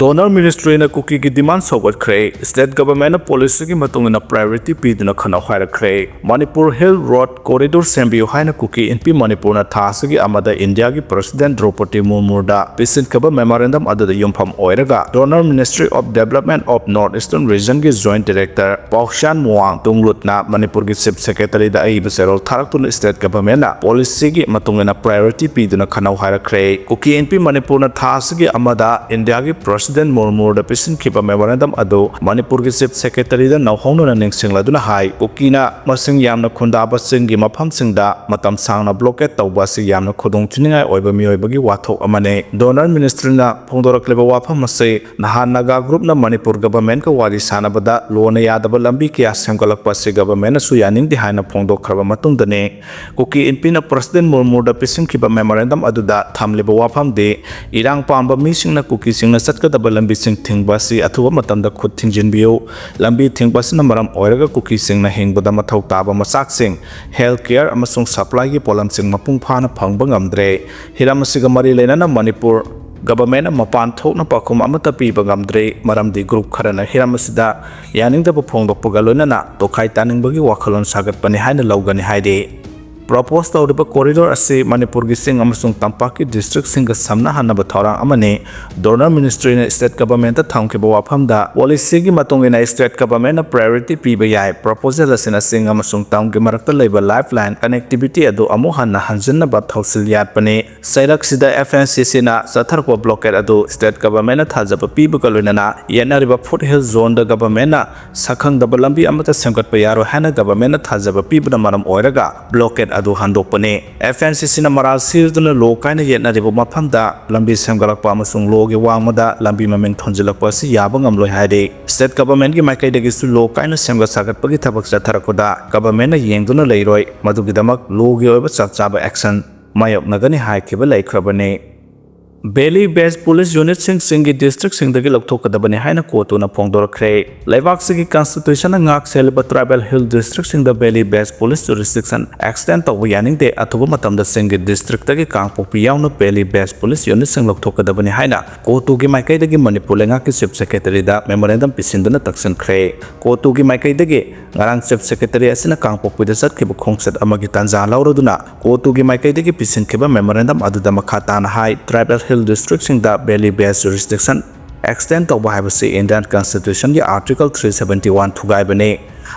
Donor Ministry na kuki ki demand sawatkhre state government policy ki matungina priority piduna khana khairakre Manipur Hill Road corridor sembiyo haina kuki NP Manipur na thasagi amada India ki President Draupadi Murmu da pisin kaba memorandum adada yumpham oiraga Donor Ministry of Development of Northeastern Region ki Joint Director Paushan Muang tunglut na Manipur ki Chief Secretary da ai beserol tharaktun state government na policy ki matungina priority piduna khana khairakre kuki NP Manipur na thasagi amada India ki President Murmu da pisin kipa memorandum ado Manipur ki Chief Secretary da nauhongno na ningsingla duna hai ukina masing yamna khundaba singi mafam singda matam sangna blockade tawba si yamna khudong chiningai oiba Meeoi bagi wathok amane Donor Ministry na phongdorakleba wafam mase nahan naga group na Manipur government ka wadi sanabada lona yadaba lambi kya semgalakpa si government na suyaning di haina phongdokhraba matungdane kuki NP na President Murmu da pisin kipa memorandum adu da thamleba wafam de irang pamba mising na kuki sing na satkadaba lambi sing thingba si athuba matamda khud thingjinbiyo lambi thingba sina maram oiraga kuki sing na hingbada mathau taba masak sing healthcare amasung supply gi polam sing mapung phana phangba ngamdre hiram siga mari lena Manipur government mapan thokna pakhum amata piba ngamdre maramdi group kharana hiram sida yaningda phongdokpa galona na tokhai taningbagi wakhalon sagat pani haina lawgani haide Propose tawriba corridor ase Manipur gi sing amasung Tampaki district singa samna hanaba thorang amane Donor Ministry na state government ta thamkeba wafamda policy gi matungina state government na priority piba yai proposal asina sing amasung town gi marakta leiba lifeline connectivity adu amu hanna hanjinna ba thausil yat pane sairak sida FNCC na satharko blockade adu state government na thajaba piba kaluna na yanariba foothill zone da government na sakhang da lambi amata semkat pa yaro hana government na thajaba piba na maram oiraga blockade adu handokpane FNCC na maral sirduna lo kaina yetna ribo mafamda lambi semgalakpa amasung lo gi wangmada lambi mameng thonjilakpa si yaba ngamloi haide state government gi maikai dagi su lo kaina semga sagatpagi thabak chatharakoda government na yengduna leiroi madugidamak lo gi oiba chakchaba action mayoknagani haikiba laikhrabane Belly based police unit singi district singdagi lokthokadabani haina kotuna phongdorakre laibak sigi constitution na ngak selba tribal hill district singda belly based police jurisdiction extend to yaning de athuba matamda singi district tagi kangpokpi yauna belly based police unit sing lokthokadabani haina kotu gi maikai dagi Manipur lenga ki chief secretary da memorandum pisinduna taksan khre kotu gi maikai dagi ngarang chief secretary asina kangpokpi da satkhiba khongset amagi tanja lauroduna kotu gi maikai dagi pisinkhiba memorandum aduda makhata na hai tribal Hill District singda belly based jurisdiction extend to bahibasi Indian Constitution ki Article 371 thugai bane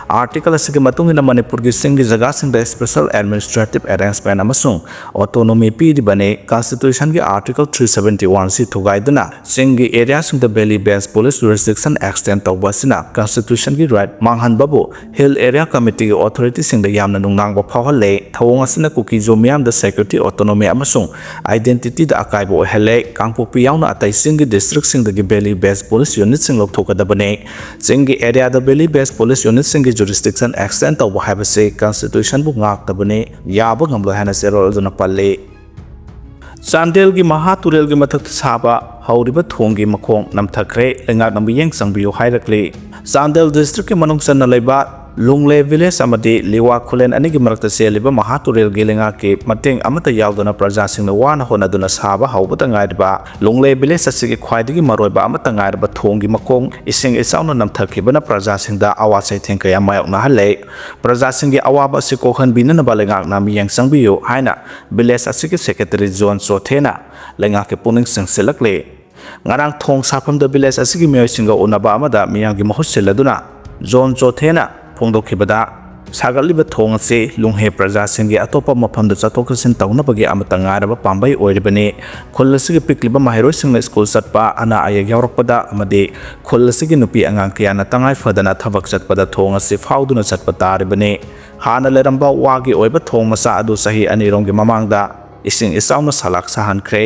Article asigi matungina Manipur gi singi jaga singda special administrative arrangement amasung autonomy pi bane Constitution ki Article 371 si thugai duna singi area singda belly based police jurisdiction extend to basina Constitution ki right manghan babu Hill area committee ki authority singda yamna nungnang ba phawale thawong asina kuki zomiam the security autonomy amasung identity da akai bo hele kangpokpi yauna atai singi district singda gi belly based police unit sing lokthokadabane singi area da belly based police unit sing jurisdiction extend to bahibase constitution bu ngak tabane yaba ngamlo hana serol duna palle Chandel gi mahaturel gi mathak saba hauriba thong gi makhong namthakhre lengak namiyeng sangbiyo hairakle Chandel district ki manung sanna leiba Lungle village amadi liwa khulen ani gi marakta seliba mahaturel gi lenga ke mateng amata yaudana praja singna wana hona duna saba haubata ngaiba Lungle village asigi khwaidigi maroiba amata ngaiba thongi makong ising isauna namthakibana praja singda awasai thengkaya mayokna hale praja singi awaba si kokhan binana balenga nami yang sangbiyo haina village asigi secretary John Sothena lenga ke puning singselakle ngarang thong sapam da village asigi Meeoi singa unaba amada miyangi mahusseladuna John Sothena phongdokhibada sagalliba thong ase lunghe praja singi atopa maphamda chatokhasin taunabagi amata ngaraba pambai oiribane khollasigi pikliba mahairoi singna school satpa ana ayag yawrakpada amade khollasigi nupi angang kiyana tangai fadana thabak chatpada thong ase fauduna chatpa taribane hana leramba wagi oiba thong masa adu sahi anironggi mamangda ising isauna salak sahankhre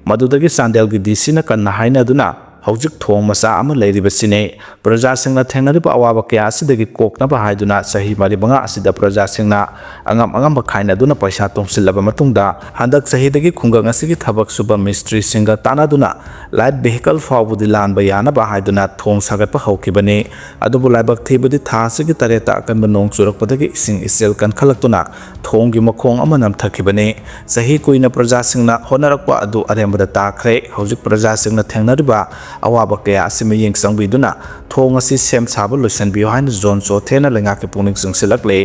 madudagi Chandel gi DC na kanna haina duna hojik thong masa ama leiribasine praja singna thengnariba awaba kya asidagi kokna ba haiduna sahi mari banga asida praja singna angam bakhaina duna paisa tongsilaba matungda handak sahi dagi khungang asigi thabak suba mystery singa tanaduna light vehicle fawbudi lanba yana ba haiduna thong sagatpa hokibane adubu laibak thibudi thasigi tareta kan nong churakpadagi ising isel kan khalaktuna thonggi makhong ama namthakibane sahi koina praja singna honarakpa adu arembada takhre hojik praja singna thengnariba awaba kaya asima yeng sangbiduna thong asi sem saba loisanbiyo haina zone chothena lengake pungning singsilakle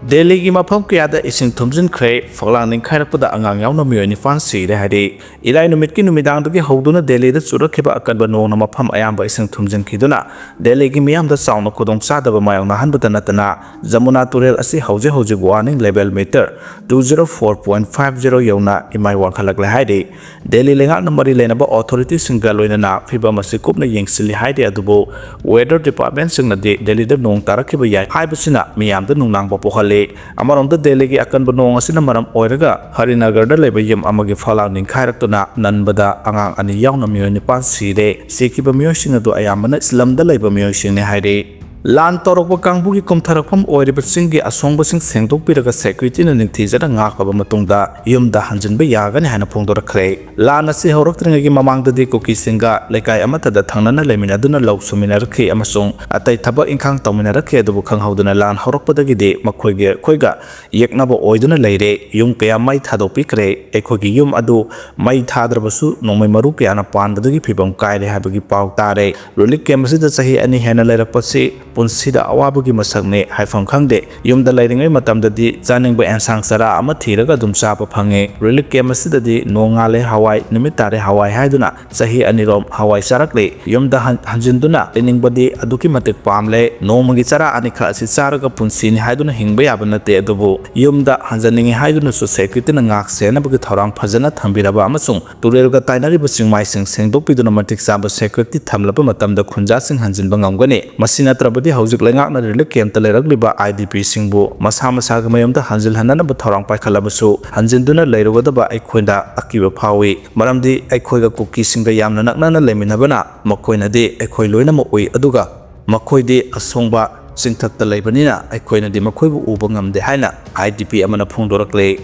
Delhi ki mafam kaya ising thumjin khay faklang ning khairakpada angang yauna Meeoi nifan sire hadi ilai numit ki numidang dagi hoduna Delhi da churakhiba akanba nong na mafam ayamba ising thumjin khiduna Delhi ki miyam da sauna khudong sadaba mayang nahanbata natana Jamuna Turel asi hauji warning level meter 204.50 yauna imai wangkhalak le hadi Delhi lenga namari lenaba authority singa loina na phiba masi kupna yengsili hadi adubo weather department singna de Delhi da nong tarakhiba yai haibasina miyam da nungnang ba Amaron the Delhi akan benong asina maram oiraga Harinagar da leba yem amagi falang ning khairatuna nanbada angang ani yauna Meeoi nipan sire sekiba Meeoi singa do ayamana Islam da leba Meeoi singne haire Lan torokba kangbugi kumtharakpham oiriba singgi asongba sing sengdokpiraga security na ningthijada ngakaba matungda yumda hanjinba yagani haina phongdorakhre lan asi horoktringagi mamangdadi kuki singa lekai amatada thangnana leminaduna lawsuminarakhi amasung atai thaba ingkhang tawminarakhi adubu khanghauduna lan horokpadagi de makhoige khoiga yeknaba oiduna leire yum kaya mai thadopikre ekhogi yum adu mai thadrabasu nongmai maru kaya na pandadagi phibam kaire habagi pau tare relic kemasida sahi ani hena leirapasi punsida awabagi masakne haifam khangde yumda lairingai matamdadi janingba ensang sara ama thiraga dum chapa phange relic kemasida nongale hawai nimitare hawai haiduna sahi anirom hawai sarakle yumda hanjinduna leningbadi aduki matek pamle nomagi chara anikha asi charaga punsini haiduna hingba yabanate adubu yumda hanjaningi haiduna so security na ngak sena bagi thorang phajana thambiraba amasung turelga tainari basing mai sing sengdokpiduna matik saba security thamlaba matamda khunja sing hanjinba ngamgani masina trabadi haujuk lengakna relic camp ta leiragliba IDP singbu masa masaga mayamda hanjil hanana ba thorang paikhalabasu hanjinduna leirugadaba aikhoida akiba phawi maramdi aikhoiga kuki singda yamna naknana leminabana makoina de aikhoi loina ma oi aduga makoide asongba singthakta leibanina aikhoina de makoibu uba ngamde haina IDP amana phongdorakle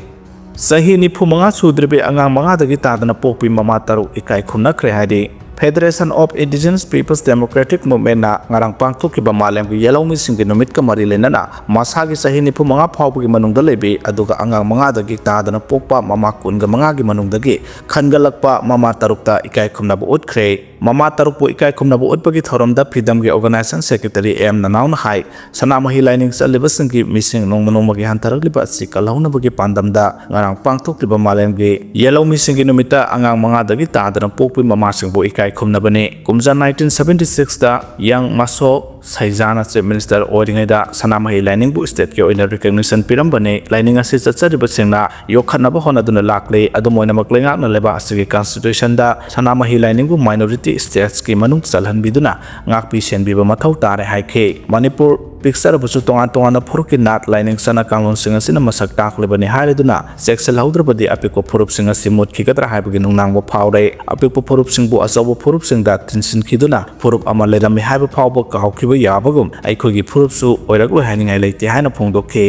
sahi ni phumanga sudribe angang manga dagi tadana pokpi mama taru ikai khumnakhre hadi Federation of Indigenous Peoples Democratic Movement na ngarang pangthokkiba malemgi yelawmi singgi numit ka mari lenana masagi sahi nipu manga phawbugi manungda lebe aduga angang manga dagi tadana pokpa mama kunga manga gi manungdagi khangalakpa mama tarukta ikai khumnabu utkre mama tarukpu ikai khumnabu utpagi thoramda freedomgi organization secretary M Nanauna hai sanamahi lining saliba singgi mising nongmanongmagi hantarakliba asi kalhaunabagi pandamda ngarang pangthokkiba malemgi yelawmi singgi numita angang manga dagi tadana pokpi mama singbu ikai khumnabane kumja 1976 da yang maso saijana chief minister oringaida sanamahi lining bu state ke oina recognition pirambane lining ase chachariba singna yokhanaba honaduna lakle adumoina maklenga na leba asigi constitution da sanamahi lining bu minority states ki manung chalhanbiduna ngakpi senbiba mathau tare haike Manipur picture busu tongan phuruki nat lining sana kanglon singa sina masak taklebani haiduna sexual haudrabadi apiko phurup singa simut khigatra haibagi nungnang bo phawre apiko phurup singbu asabu phurup singda tinsin khiduna phurup ama lerami haiba phawbo kahawkiba yabagum aikhogi phurup su oiraklo haningai leite haina phongdokhe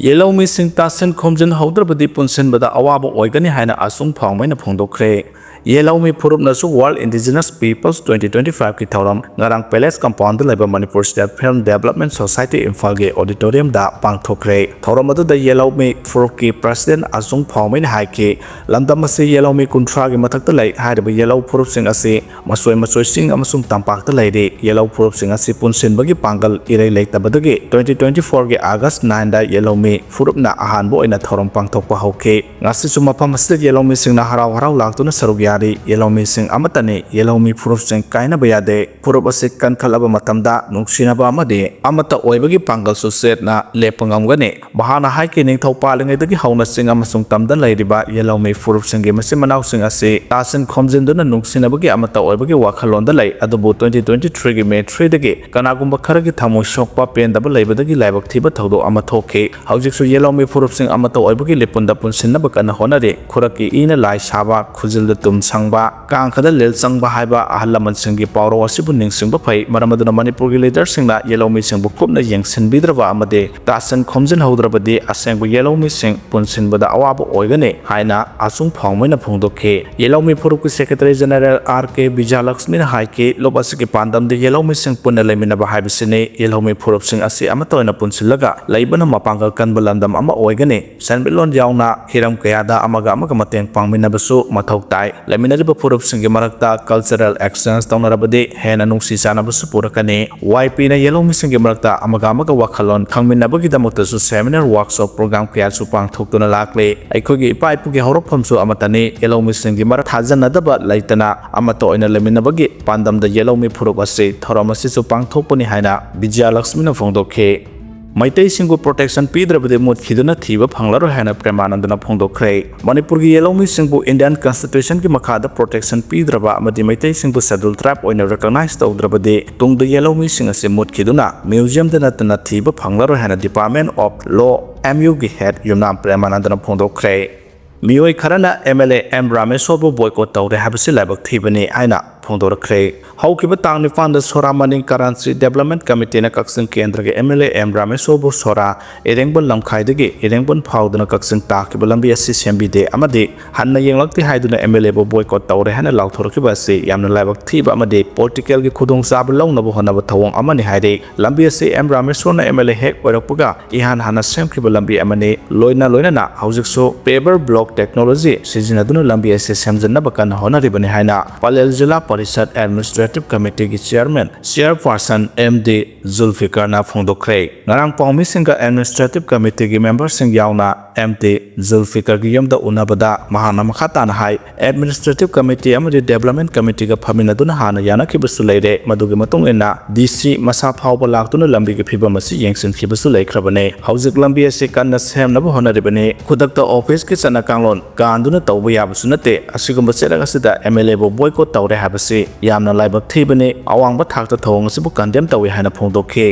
yelawmi sing tasen khomjin haudrabadi punsen bada awaba oigani haina asung phawmaina phongdokre Yelawmi Phurup nasu World Indigenous Peoples 2025 ki thauram ngarang Palace Compound leba Manipur State Film Development Society Imphal ge auditorium da pangthokre thauram adu da Yelawmi Phurup ki president Asung Phawmain haike lamdam ase Yelawmi kunthra gi mathak ta lai haidaba Yelaw Phurup sing ase masoi sing amasung tampak ta lai de Yelaw Phurup sing ase punsin bagi panggal irei leitabadagi 2024 ge August 9 da Yelawmi Phurup na ahan bo ina thauram pangthokpa hauke ngasi suma phamase Yelawmi sing na harau laktuna sarugya Yelawmi sing amatane Yelawmi Phurup sing kaina bayade Phurup ase kan khalaba matamda nungsinaba amade amata oibagi pangal su set na lepangamgane bahana haike ning thaupalingai dagi hauna sing amasung tamdan lairiba Yelawmi Phurup sing ge mase manau sing ase tasen khomjinduna nungsinabagi amata oibagi wakhalonda lai adubu 2023 gi May 3 dagi kanagumba kharagi thamoi sokpa pendaba laibadagi laibak thiba thaudo ama thoke haujiksu Yelawmi Phurup sing amata oibagi lepunda punsinaba kana honare khuraki ina lai saba khujilda tum sangba kangkhada lel changba haiba ahalaman singgi pawro asibu ningsingba phai maramaduna Manipur gi leader singna Yelawmi singbu khupna yengsin bidraba amade tasan khomjin haudrabadi asengbu Yelawmi sing punsinbada awaba oigane haina asung phawmaina phongdokhe Yelawmi Phurup ki secretary general RK Bijalaxmi haike lobasi ki pandam de Yelawmi sing punna lemina ba haibisine Yelawmi Phurup sing asi amatoina punsilaga laibana mapangal kanba landam ama oigani senbilon yauna hiram kayada amaga mateng pangminabasu mathau tai leminariba purup singi marakta cultural exchange taunarabadi hena nungsi sanabasu purakani YP na yellow misingi marakta amaga wakhalon khangminabagi damuktasu seminar workshop program kaya su pangthoktuna lakle aikogi ipa ipugi horokphamsu amatani yellow misingi marak thajanadaba laitana amato oina leminabagi pandamda yellow mi purup ase thoramasi su pangthokpani haina Vijaya Lakshmi na phongdokhe Maitai singu protection pidrabade mut khiduna thiba phanglaro haina Premanandana phongdokre Manipur gi yellow mi singbu Indian constitution ki makhada protection pidraba amadi Maitai singbu scheduled tribe oina recognize tawdrabade tungda yellow mi singa se mut khiduna museum dana tana thiba phanglaro haina Department of Law MU gi head Yumnam Premanandana phongdokre Meeoi kharana MLA M Rameswabu boycott tawre habisi labak thibani aina phongdokre Haukiba tang ni fanda sora maning currency development committee na kaksing kendra ke MLA M Rameswabu sora erengbon lamkhaidagi erengbon phawduna kaksing takiba lambi asi sembide amade hanna yenglakti haiduna MLA bo boycott tawre hana lauthorkiba ase yamna labak thiba amade political ge khudong sab lawnabo honaba thawong amani haide lambi ase M Rameswar na MLA hek oirakpuga ihan hana semkriba lambi amane loina na haujik so paper block technology sijinaduna lambi ase semjanna bakan honaribani haina Palel Jila Parishad Administrative Committee ki Chairman Chairperson MD Zulfikar na phongdokre ngarang pawmi singa Administrative Committee ki member sing yauna MD Zulfikar ki yamda unabada mahana makhatana hai Administrative Committee amadi Development Committee ka phaminaduna hana yana kibasu leire madugi matung ena DC masa phawba laktuna lambi ki phiba masi yengsin kibasu leikrabane haujik lambi ase kanna semnaba honaribane khudakta office ki chana kanglon ganduna tawba yabasu nate asigumba cheraga sida MLA bo boycott tawre habase yamna laibak thibane awangba thakta thawng asibu condemn tawi haina phongdokhe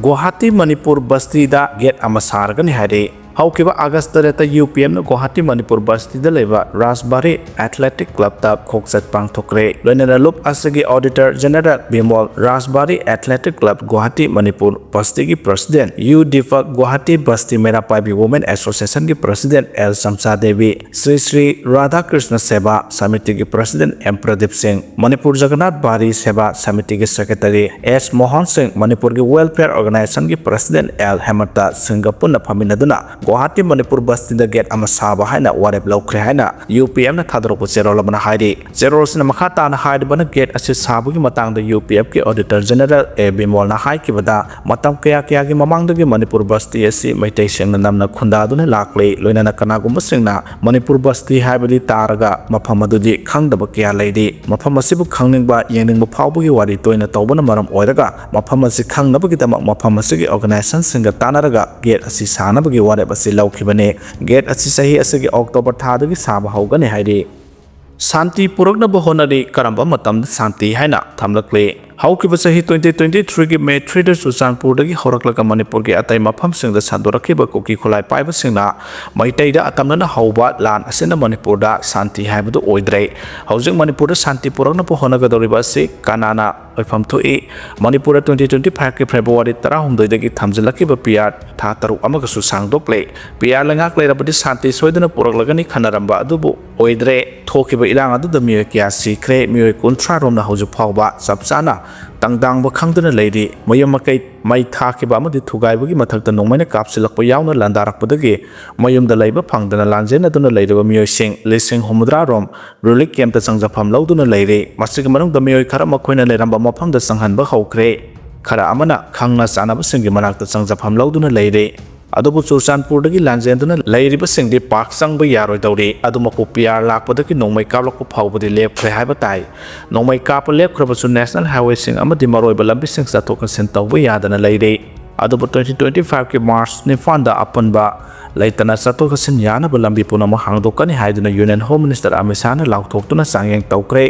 Guwahati Manipur Basti da gate ama sargani haire Haukiba August tareta UPM na Guwahati Manipur Basti da leba Rasbari Athletic Club ta khoksat pangthokre loinana lup asagi Auditor General Bimol Rasbari Athletic Club Guwahati Manipur Basti ki President U Difa Guwahati Basti Meerapai Women Association ki President L Samsa Devi Sri Radha Krishna Seva Samiti ki President M Pradip Singh Manipur Jagannath Bari Seva Samiti ki Secretary S Mohan Singh Manipur ki Welfare Organization ki President L Hemata Singapore na phaminaduna Guwahati Manipur Basti da gate ama saba haina warep laukre haina UPM na thadroku zero labana hairi zero sina makhata na hairi bana gate ase sabu ki matang da UPF ki Auditor General A Bimol na hai ki bada matam kaya ki mamang da ki Manipur Basti ase maitai sing na namna khunda duna lakle loina na kana gumba sing na Manipur Basti haibadi taraga mafam adudi khangdaba kya leidi mafam asibu khangningba yeningba phawbu ki wari toina tawbana maram oiraga mafam asi khangnaba ki dama mafam asi ki organization singa tanaraga gate asi sanaba ki wari asi laukibane gate asi sahi asigi October thadagi saba haugani hairi Santi purakna bahonari karamba matam santi haina thamlakle Haukiba sahi 2023 ki May 3 da Susanpur dagi horaklaga Manipur ki atai mafam singda sandorakiba kuki khulai paiba singna maitai da atamna hauba lan asena Manipur da santi haibadu oidre haujing Manipur da santi purakna bahonaga doriba se kanana oifam thoi Manipur 2025 ki February 19 dagi thamjalakiba PR tha taru amaga su sangdokle PR langak leirabadi santi soidana puraklagani khanaramba adubu oidre thokiba irang adu da Meeoi kya sikre Meeoi kuntra romna hauju phawba sabsana tangdang ba khangdana leiri mayamakai mai thakiba amadi thugaibugi mathakta nongmaina kapsilakpa yauna landarakpadagi mayumda leiba phangdana lanjena duna leiraba Meeoi sing lising homudra rom rulik kemta changjafam lauduna leire masigi manungda Meeoi khara makhoina leiramba mafamda sanghanba haukhre khara amana khangna chanaba singi manakta changjafam lauduna leire adubu Susanpur dagi lanjenduna leiriba singdi park sangba yaroi dawri adumapu PR lakpadagi nongmai kaplakpa phawbadi lepkhre haiba tai nongmai kappa lepkhrabasu national highway sing amadi maroiba lambi sing chathok chasin tawba yadana leire adubu 2025 ki March nifanda apanba leitana chathok chasin yanaba lambi punama hangdokani haiduna Union Home Minister Amit Shah na lauthoktuna changyeng tawkre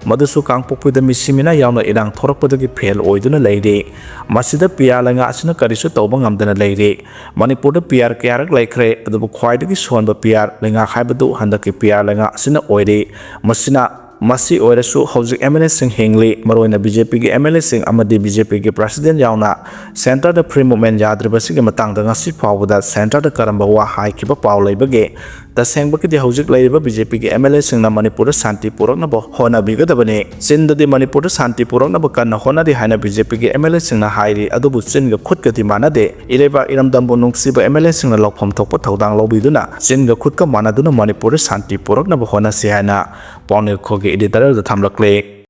Madusu kangpokpuida misimina yauna irang thorakpadagi fail oiduna leire masida PR langa asina karisu tawba ngamdana leire Manipur da PR kyarak laikre adubu khwaidagi sonba PR langa haibadu handaki PR langa asina oire masina masi oirasu hojik MLA sing hengli maroina BJP gi MLA sing amadi BJP gi president yauna center da free movement yadribasi gi matangda ngasi phawda center da karamba wa hai kiba paw leibage तसेंबकीदि हौजिक लैरिबा BJP की MLA सिंगना मणिपुर शांति पुरकनबो होनाबिगदबने चिनददि मणिपुर शांति पुरकनबो कन्ना होनादि हाइना बीजेपी की एमएलए सिंगना हाइरि अदुबु चिनगा खुदगदि मानादे इरेबा इरमदमबो नुंगसिबा एमएलए सिंगना लौफम थोकपो थौदांग लौबिदुना चिनगा खुदका मानादुना मणिपुर शांति पुरकनबो होनासि हाइना पाउनेल खोगे एडिटर द थामलक्ले।